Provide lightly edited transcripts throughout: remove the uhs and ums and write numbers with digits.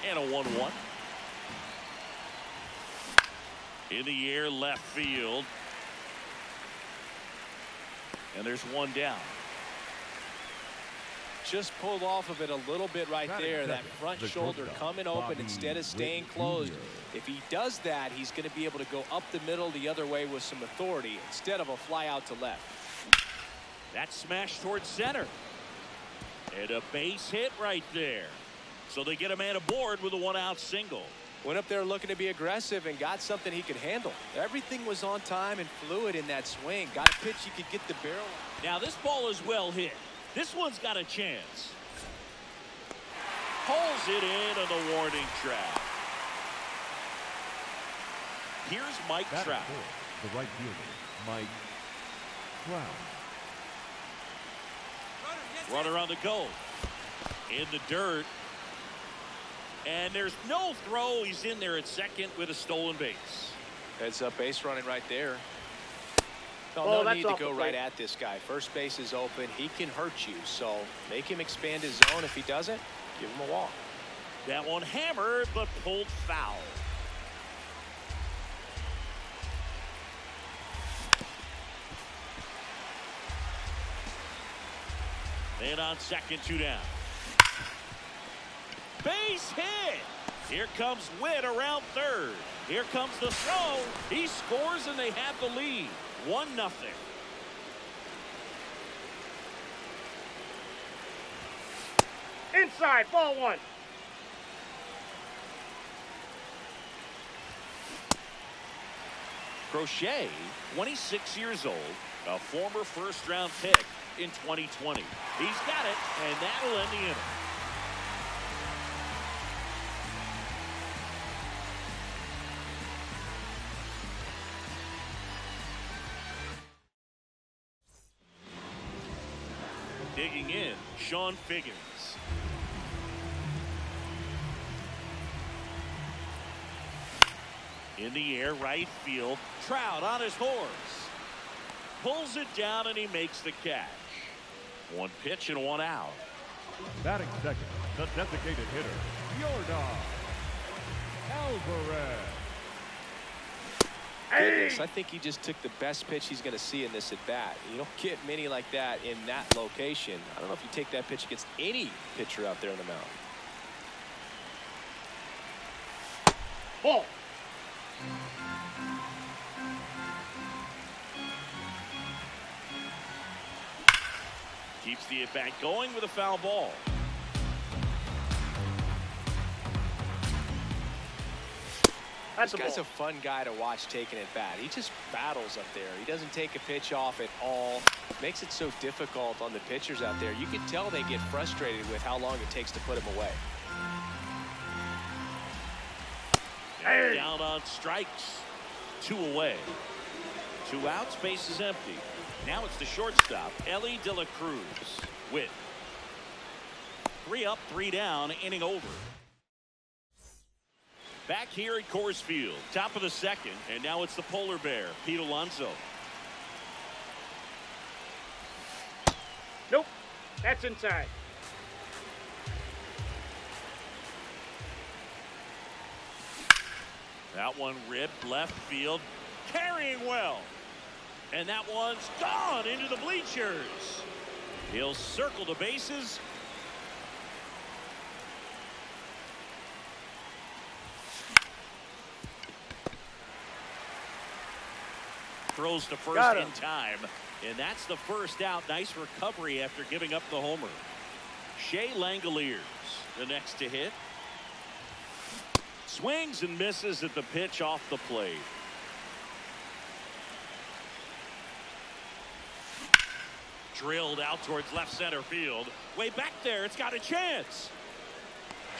And a 1-1. In the air, left field. And there's one down. Just pulled off of it a little bit right there. That front shoulder coming open instead of staying closed. If he does that, he's going to be able to go up the middle the other way with some authority instead of a fly out to left. That smash towards center. And a base hit right there. So they get a man aboard with a 1-out single. Went up there looking to be aggressive and got something he could handle. Everything was on time and fluid in that swing. Got a pitch he could get the barrel. Now this ball is well hit. This one's got a chance. Pulls it in on the warning track. Here's Mike Trout. The right fielder, Mike Trout. Runner on the go. In the dirt. And there's no throw. He's in there at second with a stolen base. Heads up base running right there. Oh, no need to go right at this guy. First base is open. He can hurt you. So make him expand his zone. If he doesn't, give him a walk. That one hammered but pulled foul. And on second, 2 down. Base hit. Here comes Witt around third. Here comes the throw. He scores and they have the lead. 1-0. Inside, ball 1. Crochet, 26 years old, a former first-round pick in 2020. He's got it, and that'll end the inning. Digging in, Sean Figgins. In the air, right field. Trout on his horse. Pulls it down and he makes the catch. 1 pitch and 1 out. Batting second, the designated hitter, Yordan Alvarez. Goodness, I think he just took the best pitch he's going to see in this at bat. You don't get many like that in that location. I don't know if you take that pitch against any pitcher out there on the mound. Ball. Keeps the at-bat going with a foul ball. That's This a guy's ball. a fun guy to watch taking at bat. He just battles up there. He doesn't take a pitch off at all. Makes it so difficult on the pitchers out there. You can tell they get frustrated with how long it takes to put him away. And down on strikes. 2 away. 2 outs, base is empty. Now it's the shortstop, Ellie De La Cruz. With 3 up, 3 down, inning over. Back here at Coors Field, top of the second, and now it's the polar bear, Pete Alonso. Nope. That's inside. That one ripped left field, carrying well. And that one's gone into the bleachers. He'll circle the bases. Throws to first in time. And that's the first out. Nice recovery after giving up the homer. Shea Langoliers, the next to hit. Swings and misses at the pitch off the plate. Drilled out towards left center field. Way back there, it's got a chance.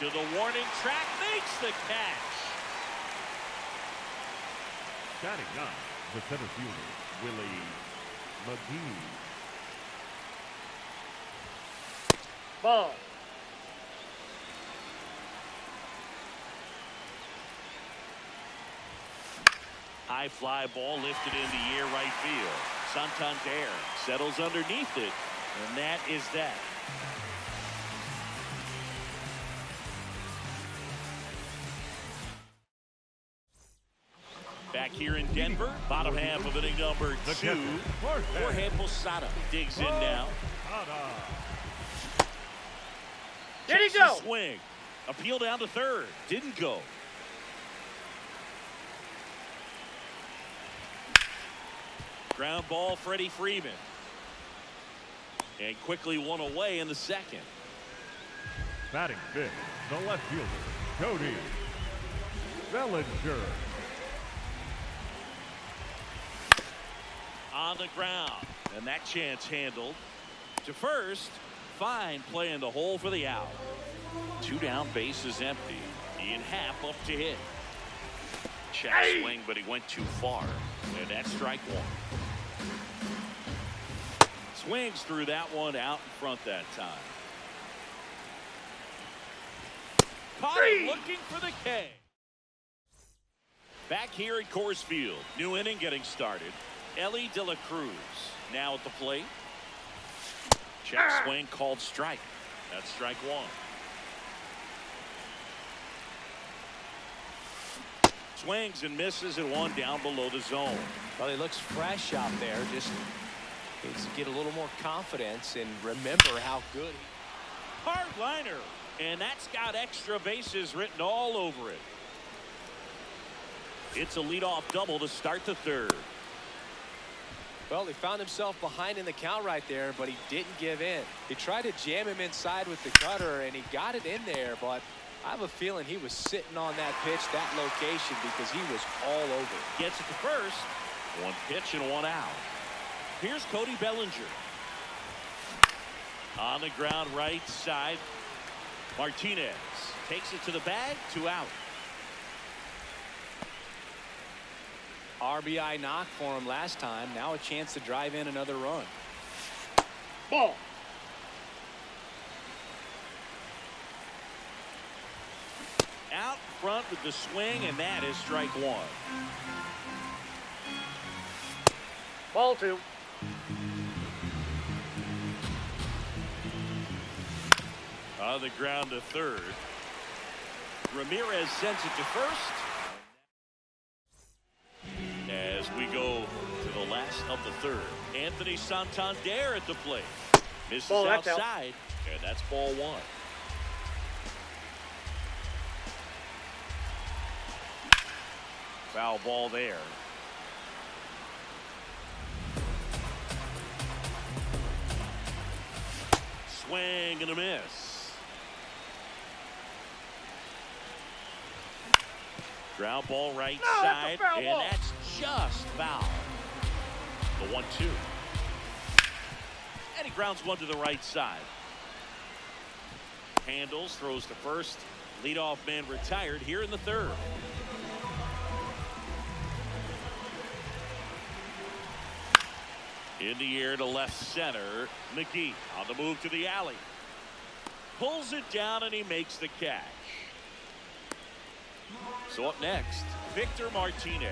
To the warning track, makes the catch. Batting 9, the center fielder, Willie McGee. Ball. High fly ball lifted in the air right field. Santander settles underneath it, and that is that. Back here in Denver, bottom half of inning number 2. Jorge Posada digs in now. Did he go? Swing. Appeal down to third. Didn't go. Ground ball, Freddie Freeman. And quickly one away in the second. Batting fifth, the left fielder, Cody Bellinger. On the ground. And that chance handled. To first. Fine play in the hole for the out. 2 down, base is empty. Ian Happ up to hit. Check swing, but he went too far. And that's strike 1. Swings through that one out in front that time. Caught him looking for the K. Back here at Coors Field. New inning getting started. Ellie De La Cruz now at the plate. Check swing called strike. That's strike 1. Swings and misses at 1 down below the zone. Well, he looks fresh out there. Just needs to get a little more confidence and remember how good Hard liner. And that's got extra bases written all over it. It's a leadoff double to start the third. Well, he found himself behind in the count right there, but he didn't give in. He tried to jam him inside with the cutter, and he got it in there, but I have a feeling he was sitting on that pitch, that location, because he was all over it. Gets it to first. 1 pitch and 1 out. Here's Cody Bellinger. On the ground right side. Martinez takes it to the bag. 2 out. RBI knock for him last time. Now a chance to drive in another run. Ball. Out front with the swing, and that is strike 1. Ball 2. On the ground to third. Ramirez sends it to first. As we go to the last of the third. Anthony Santander at the plate. Misses outside, and that's ball 1. Foul ball there. Swing and a miss. Ground ball right side, and that's just foul. The 1-2. And he grounds one to the right side. Handles, throws to first. Leadoff man retired here in the third. In the air to left center. McGee on the move to the alley. Pulls it down and he makes the catch. So up next, Victor Martinez.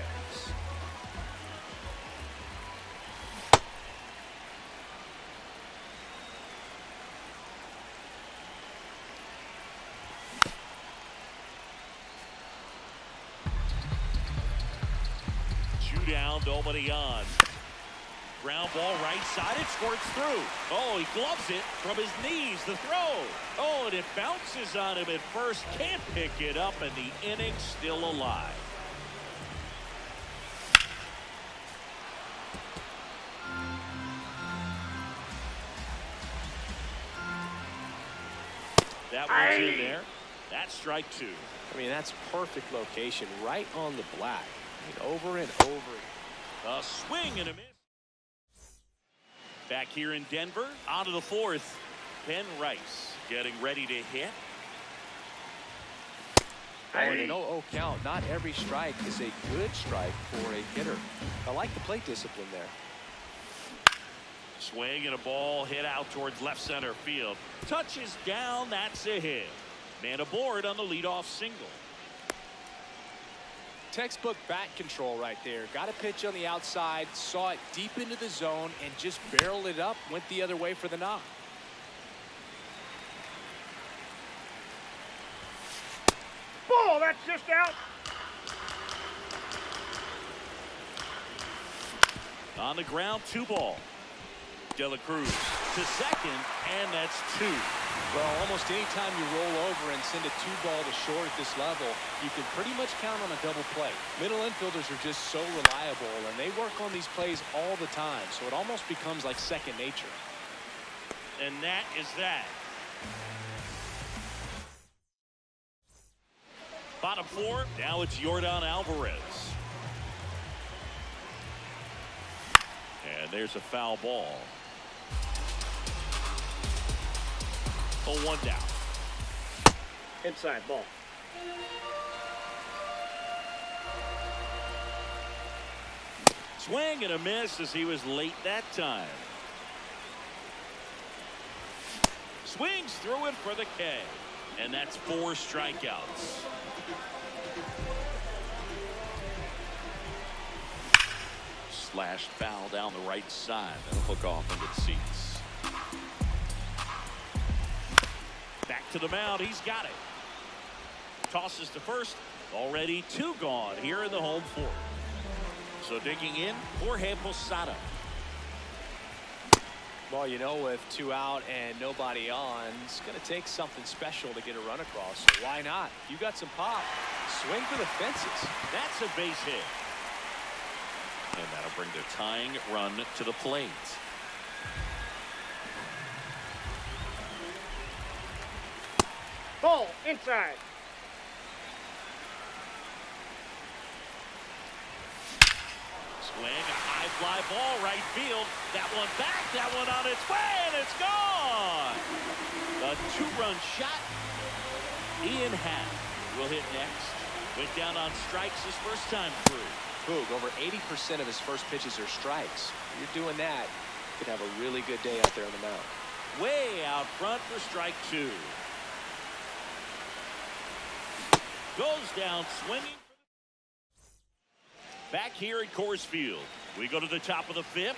Two down, nobody on. Ground ball right side, it squirts through. Oh, he gloves it from his knees, the throw. Oh, and it bounces on him at first. Can't pick it up, and the inning's still alive. That one's in there. That's strike 2. I mean, that's perfect location, right on the black. I mean, over and over. A swing and a miss. Back here in Denver, on to the fourth. Ben Rice getting ready to hit. Oh, and an 0-0 count. Not every strike is a good strike for a hitter. I like the plate discipline there. Swing and a ball hit out towards left center field. Touches down, that's a hit. Man aboard on the leadoff single. Textbook bat control right there. Got a pitch on the outside, saw it deep into the zone, and just barreled it up, went the other way for the knock. Ball, that's just out. On the ground, 2 ball. De La Cruz to second, and that's 2. Well, almost any time you roll over and send a 2-ball to short at this level, you can pretty much count on a double play. Middle infielders are just so reliable, and they work on these plays all the time, so it almost becomes like second nature. And that is that. Bottom 4, now it's Yordan Alvarez. And there's a foul ball. 0-1 down. Inside ball. Swing and a miss as he was late that time. Swings through it for the K. And that's 4 strikeouts. Slashed foul down the right side. That'll hook off into the seats. Back to the mound. He's got it. Tosses to first. Already 2 gone here in the home 4th. So digging in, Jorge Posada. Well, you know, with 2 out and nobody on, it's going to take something special to get a run across. So why not? You got some pop. Swing for the fences. That's a base hit. And that'll bring the tying run to the plate. Ball inside. Swing, a high fly ball, right field. That one back, that one on its way, and it's gone. A 2-run shot. Ian Happ will hit next. Went down on strikes his first time through. Boog, over 80% of his first pitches are strikes. If you're doing that, you could have a really good day out there on the mound. Way out front for strike 2. Goes down swinging. Back here at Coors Field, we go to the top of the 5th.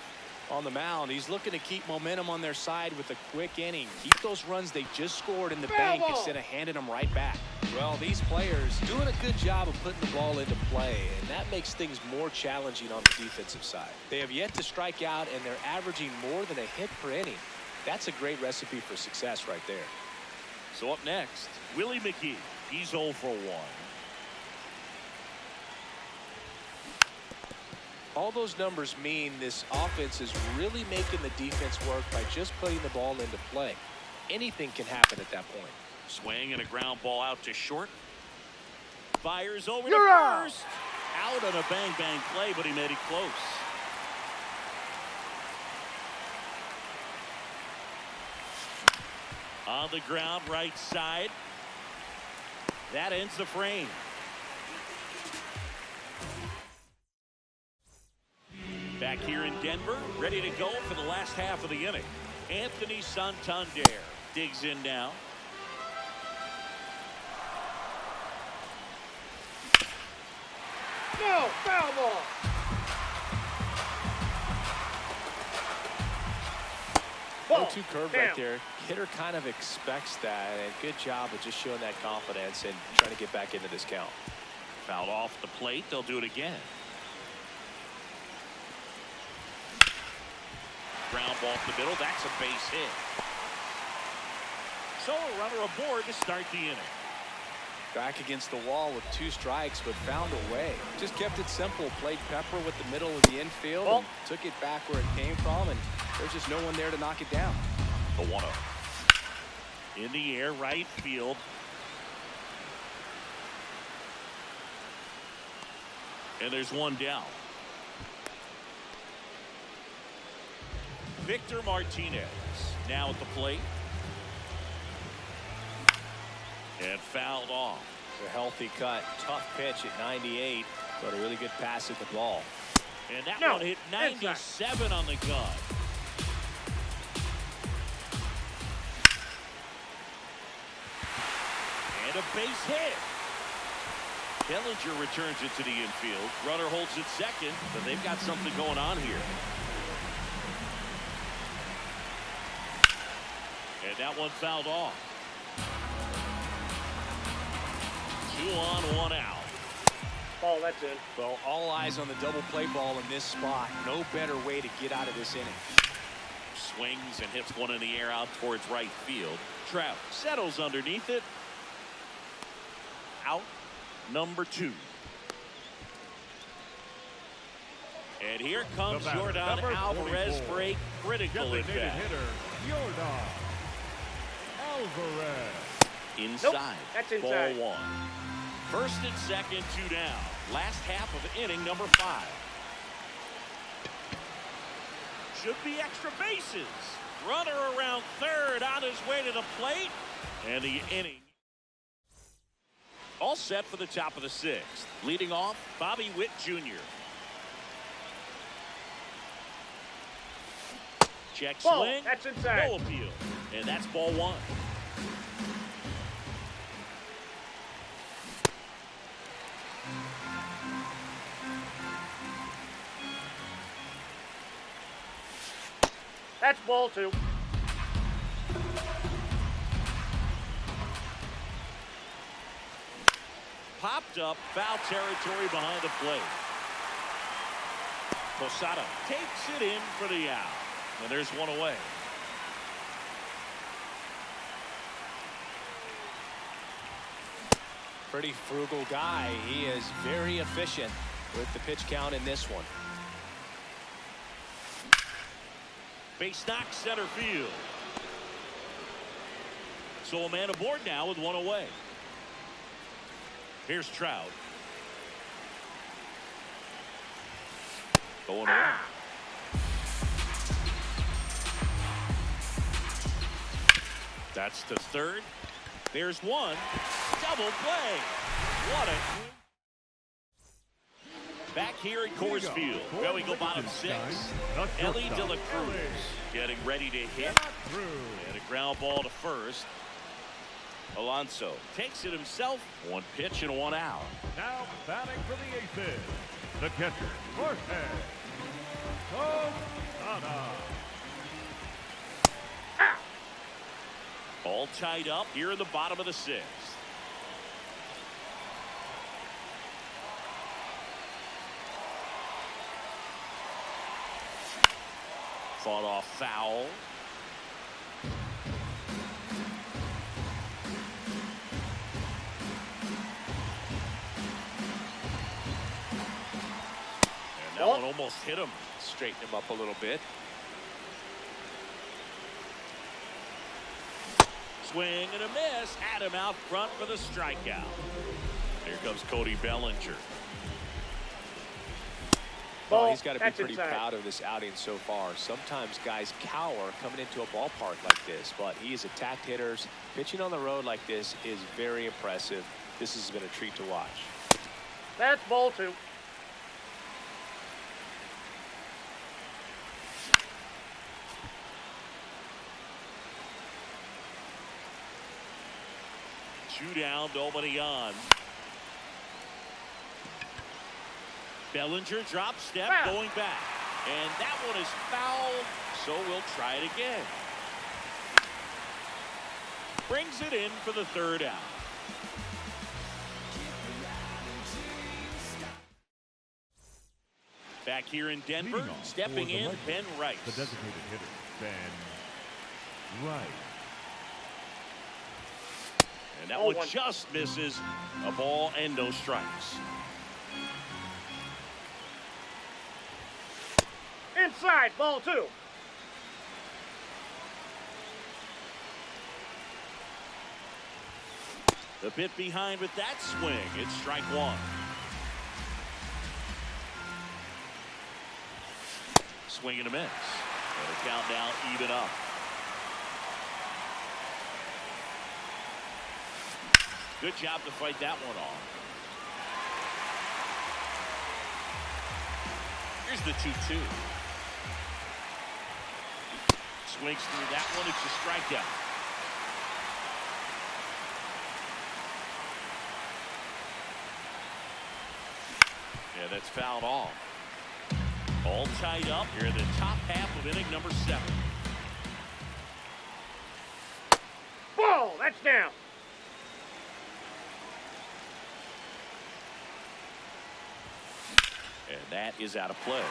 On the mound, he's looking to keep momentum on their side with a quick inning. Keep those runs they just scored in the bank instead of handing them right back. Well, these players doing a good job of putting the ball into play, and that makes things more challenging on the defensive side. They have yet to strike out, and they're averaging more than a hit per inning. That's a great recipe for success right there. So up next, Willie McGee. He's 0 for 1. All those numbers mean this offense is really making the defense work by just putting the ball into play. Anything can happen at that point. Swing and a ground ball out to short. Fires over You're to out. first. Out on a bang-bang play, but he made it close. On the ground, right side. That ends the frame. Back here in Denver, ready to go for the last half of the inning. Anthony Santander digs in now. No, foul ball. Ball. 0-2 curve Down. right there. Hitter kind of expects that, and good job of just showing that confidence and trying to get back into this count. Fouled off the plate. They'll do it again. Ground ball up the middle. That's a base hit. So a runner aboard to start the inning. Back against the wall with 2 strikes, but found a way. Just kept it simple. Played pepper with the middle of the infield and took it back where it came from, and there's just no one there to knock it down. The 1-0. In the air, right field. And there's one down. Victor Martinez now at the plate. And fouled off. A healthy cut. Tough pitch at 98, but a really good pass at the ball. And that one hit 97 on the gun. And a base hit. Bellinger returns it to the infield. Runner holds it second, but they've got something going on here. And that one fouled off. 2 on, 1 out. Ball, that's in. Well, all eyes on the double play ball in this spot. No better way to get out of this inning. Swings and hits one in the air out towards right field. Trout settles underneath it. Out number 2. And here comes Jordan Alvarez for a critical at bat. Hitter, Jordan Alvarez. Inside. Nope, that's inside. Ball 1. First and second, 2 down. Last half of inning number 5. Should be extra bases. Runner around third on his way to the plate. And the inning all set for the top of the 6th. Leading off, Bobby Witt Jr. Check Ball, swing. that's inside. No appeal. And that's ball 1. That's ball 2. Popped up, foul territory behind the plate. Posada takes it in for the out. And there's one away. Pretty frugal guy. He is very efficient with the pitch count in this one. Base knock center field. So a man aboard now with one away. Here's Trout. Going away. That's to third. There's one. Double play. What a... Back here at Coors Field. Well, we go bottom 6. Ellie De La Cruz getting ready to hit. And a ground ball to first. Alonso takes it himself. 1 pitch and 1 out. Now batting for the aces, the catcher, Jorge Posada. All tied up here in the bottom of the 6th. Fought off foul. And that one almost hit him. Straighten him up a little bit. Swing and a miss. Had him out front for the strikeout. Here comes Cody Bellinger. Well, he's got to be That's pretty inside. proud of this outing so far. Sometimes guys cower coming into a ballpark like this, but he has attacked hitters. Pitching on the road like this is very impressive. This has been a treat to watch. That's ball 2. Two down, nobody on. Bellinger drops step, Foul. going back. And that one is fouled, so we'll try it again. Brings it in for the 3rd out. Back here in Denver, Leading off stepping for the in, Lakers, Ben Rice. The designated hitter, Ben Rice. And that Oh, one one. just misses. A ball and no strikes. Inside, ball 2. The bit behind with that swing. It's strike 1. Swing and a miss. And the count now even up. Good job to fight that one off. Here's the 2-2. Swings through that one. It's a strikeout. Yeah, that's fouled off. All tied up here in the top half of inning number 7. Ball, that's down. And that is out of play.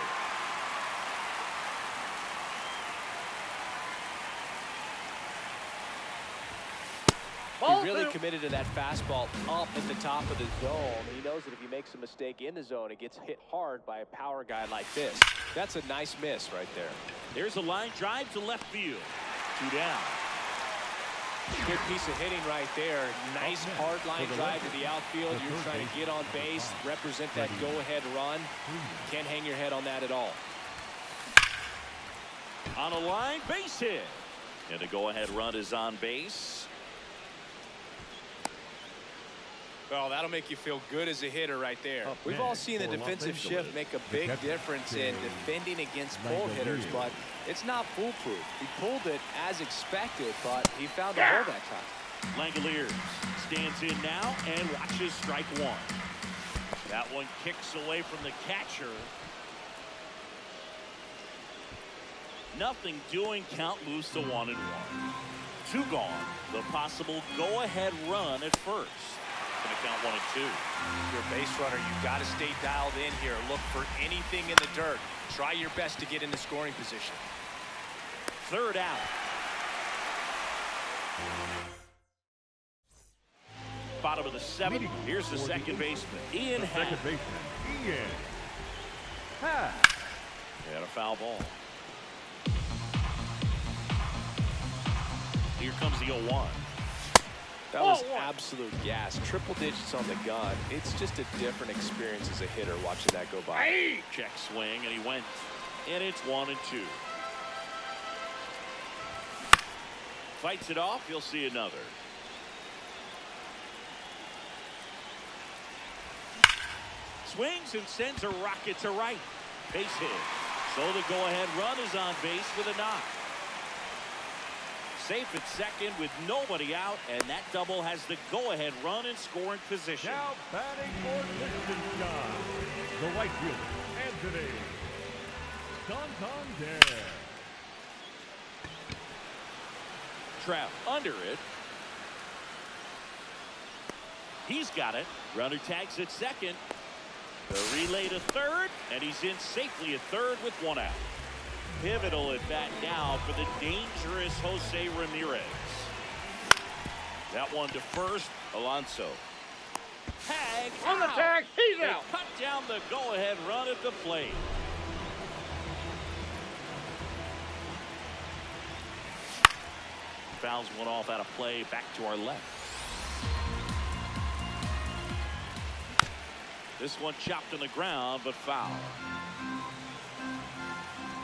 Ball He really two. committed to that fastball up at the top of the zone. He knows that if he makes a mistake in the zone, it gets hit hard by a power guy like this. That's a nice miss right there. There's a line drive to left field. 2 down. Good piece of hitting right there. Nice hard line drive to the outfield. You're trying to get on base, represent that go-ahead run. Can't hang your head on that at all. On a line, base hit. And the go-ahead run is on base. Well, that'll make you feel good as a hitter right there. We've all seen the defensive shift make a big difference in defending against pull hitters, but it's not foolproof. He pulled it as expected, but he found a hole that time. Langoliers stands in now and watches strike one. That one kicks away from the catcher. Nothing doing, count moves to 1-1. 2 gone. The possible go-ahead run at first. Going to count 1-2. You're a base runner. You've got to stay dialed in here. Look for anything in the dirt. Try your best to get in the scoring position. 3rd out. Bottom of the 7th. Here's the second baseman, Ian Hunk. Second baseman, Ian Hunk. And a foul ball. Here comes the 0-1. That was absolute gas. Triple digits on the gun. It's just a different experience as a hitter watching that go by. Check swing, and he went. And it's 1-2. Fights it off. You'll see another. Swings and sends a rocket to right. Base hit. So the go-ahead run is on base with a knock. Safe at second with nobody out, and that double has the go-ahead run in scoring position. Now batting for Liechtenstein, the right fielder, Anthony Santander. Trout under it. He's got it. Runner tags at second. The relay to third, and he's in safely at third with 1 out. Pivotal at bat now for the dangerous Jose Ramirez. That one to first. Alonso. Tag On the out. tag, he's They out. cut down the go-ahead run at the plate. Fouls one off out of play. Back to our left. This one chopped on the ground, but foul.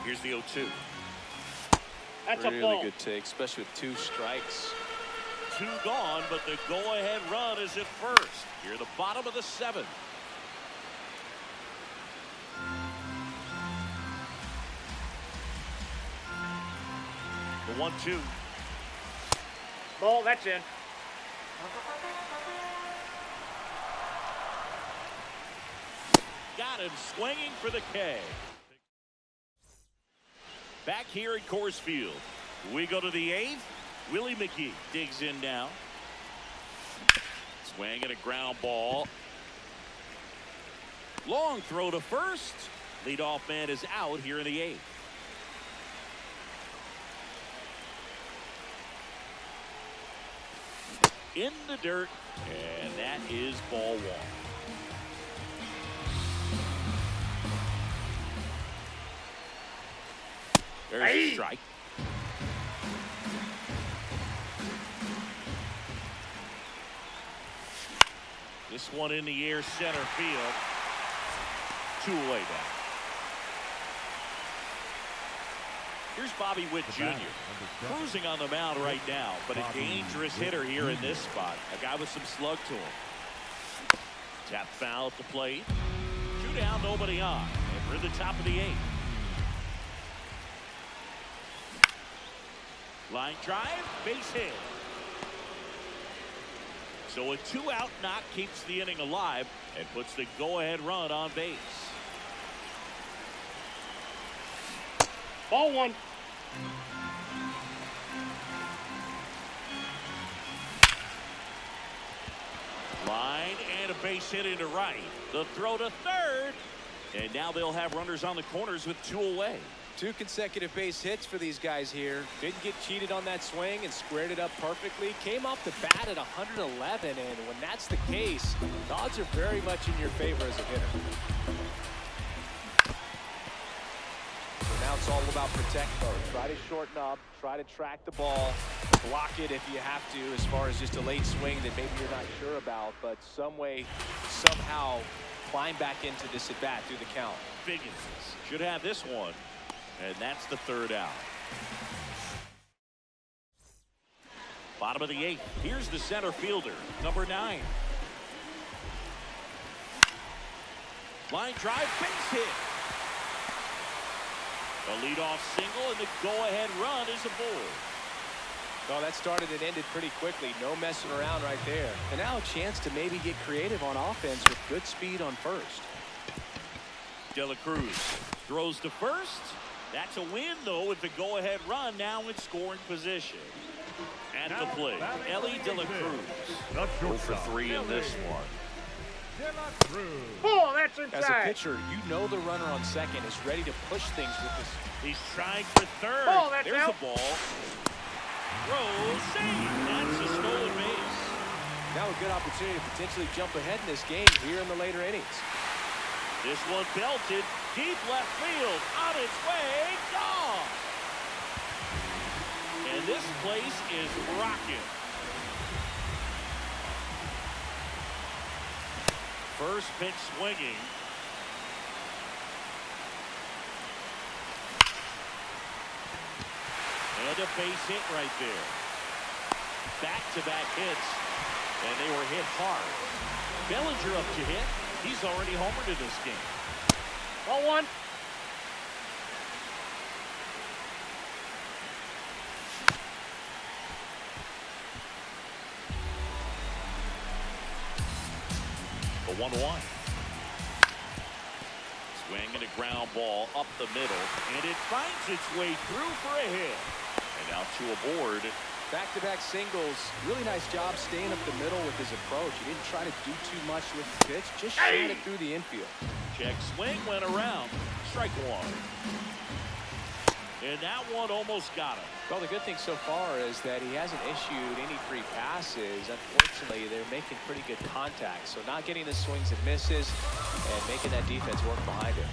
Here's the 0-2. That's a Really ball. good take, especially with 2 strikes. 2 gone, but the go-ahead run is at first. Here, the bottom of the 7th. The 1-2. Ball, that's in. Got him swinging for the K. Back here at Coors Field, we go to the 8th. Willie McGee digs in now. Swing and a ground ball. Long throw to first. Leadoff man is out here in the 8th. In the dirt, and that is ball 1. There's a strike. This one in the air, center field. 2 away back. Here's Bobby Witt Jr. cruising on the mound right now, but a dangerous hitter here in this spot. A guy with some slug to him. Tap foul at the plate. 2 down, nobody on. And we're at the top of the 8th. Line drive, base hit. So a 2-out knock keeps the inning alive and puts the go-ahead run on base. Ball 1. Line and a base hit into right. The throw to third. And now they'll have runners on the corners with 2 away. 2 consecutive base hits for these guys here. Didn't get cheated on that swing and squared it up perfectly. Came off the bat at 111, and when that's the case, the odds are very much in your favor as a hitter. So now it's all about protect mode. Try to shorten up, try to track the ball, block it if you have to, as far as just a late swing that maybe you're not sure about, but some way, somehow climb back into this at bat through the count. Biggins should have this one. And that's the 3rd out. Bottom of the 8th. Here's the center fielder, number 9. Line drive, base hit. A leadoff single, and the go-ahead run is aboard. Well, that started and ended pretty quickly. No messing around right there. And now a chance to maybe get creative on offense with good speed on first. De La Cruz throws to first. That's a win, though, with the go-ahead run now in scoring position. At the plate, Ellie De La Cruz. 0 for 3 in this one. Oh, that's inside. As a pitcher, you know the runner on second is ready to push things with this. He's trying for third. Oh, that's There's out. the ball. Throw, save. That's a stolen base. Now a good opportunity to potentially jump ahead in this game here in the later innings. This one belted deep left field, on its way, gone. And this place is rocking. First pitch swinging. And a base hit right there. Back-to-back hits, and they were hit hard. Bellinger up to hit. He's already homered in this game. Ball 1. A 1-1. Swing and a ground ball up the middle, and it finds its way through for a hit. And now 2 aboard. Back-to-back singles. Really nice job staying up the middle with his approach. He didn't try to do too much with the pitch, just shot it through the infield. Check swing, went around. Strike 1. And that one almost got him. Well, the good thing so far is that he hasn't issued any free passes. Unfortunately, they're making pretty good contact. So not getting the swings and misses and making that defense work behind him.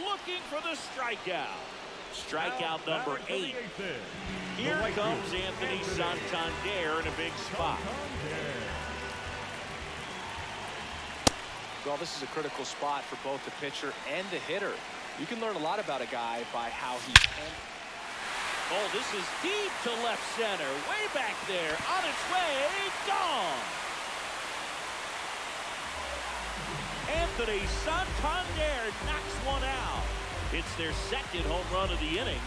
Looking for the strikeout. Strikeout number 8. Here comes Anthony Santander in a big spot. Well, this is a critical spot for both the pitcher and the hitter. You can learn a lot about a guy by how he can. Oh, this is deep to left center. Way back there. On its way. Gone. Anthony Santander knocks one out. It's their 2nd home run of the inning.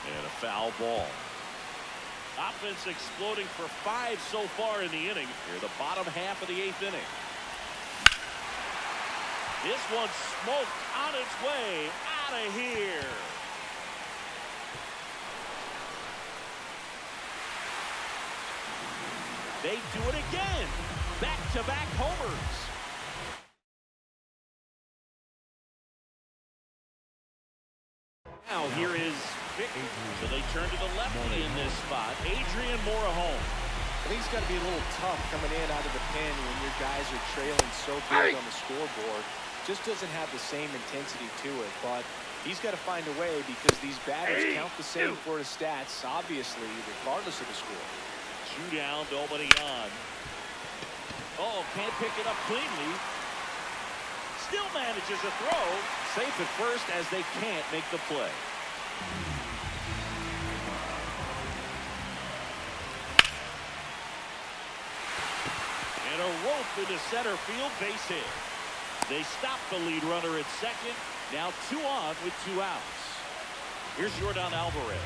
And a foul ball. Offense exploding for 5 so far in the inning. Here, the bottom half of the 8th inning. This one smoked on its way out of here. They do it again. Back-to-back homers. Now here is Vic. So they turn to the lefty in this spot. Adrian Morahome. I think it's got to be a little tough coming in out of the pen when your guys are trailing so big on the scoreboard. Just doesn't have the same intensity to it, but he's got to find a way because these batters count the same for his stats, obviously, regardless of the score. 2 down, nobody on. Oh, can't pick it up cleanly. Still manages a throw. Safe at first as they can't make the play. And a rope into center field, base hit. They stop the lead runner at second. Now 2 on with 2 outs. Here's Jordan Alvarez.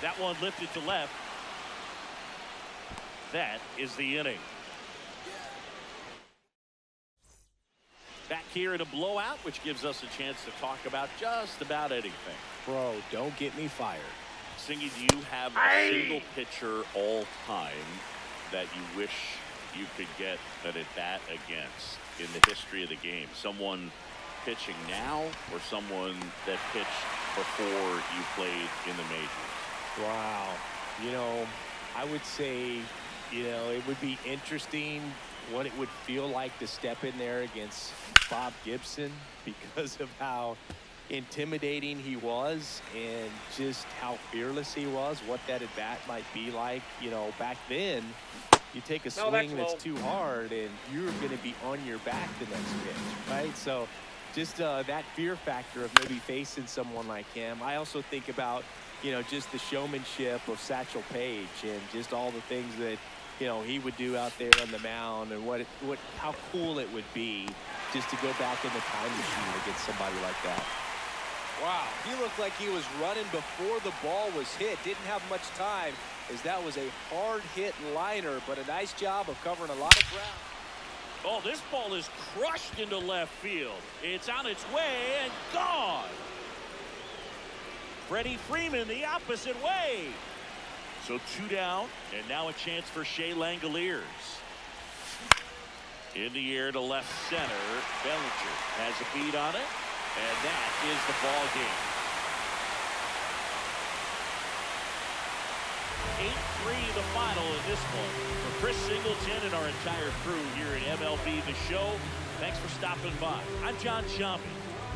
That one lifted to left. That is the inning. Back here in a blowout, which gives us a chance to talk about just about anything. Bro, don't get me fired. Singy, do you have a single pitcher all time that you wish you could get an at-bat against in the history of the game? Someone pitching now or someone that pitched before you played in the majors? Wow. You know, I would say, you know, it would be interesting what it would feel like to step in there against Bob Gibson because of how intimidating he was and just how fearless he was, what that at bat might be like. You know, back then, you take a swing that's too hard and you're going to be on your back the next pitch, right? So just that fear factor of maybe facing someone like him. I also think about, you know, just the showmanship of Satchel Paige and just all the things that, you know, he would do out there on the mound and how cool it would be just to go back in the time machine against somebody like that. Wow, he looked like he was running before the ball was hit. Didn't have much time as that was a hard hit liner, but a nice job of covering a lot of ground. Oh, this ball is crushed into left field. It's on its way and gone. Freddie Freeman the opposite way. So 2 down, and now a chance for Shea Langoliers. In the air to left center. Bellinger has a beat on it, and that is the ball game. 8-3 the final in this one. For Chris Singleton and our entire crew here at MLB The Show, thanks for stopping by. I'm John Sciambi.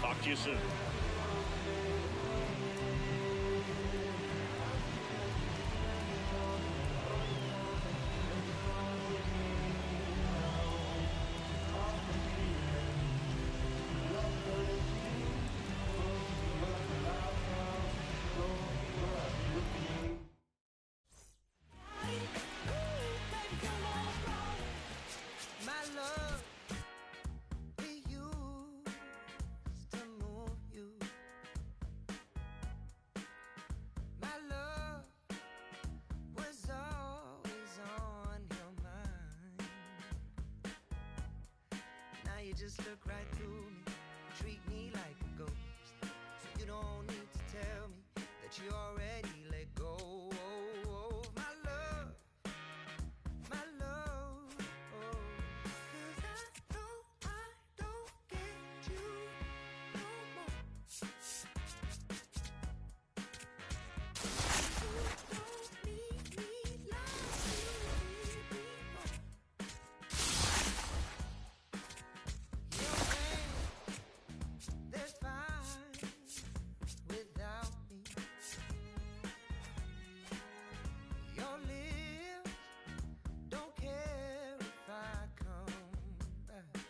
Talk to you soon. Just look right through me, treat me like a ghost. So you don't need to tell me that you already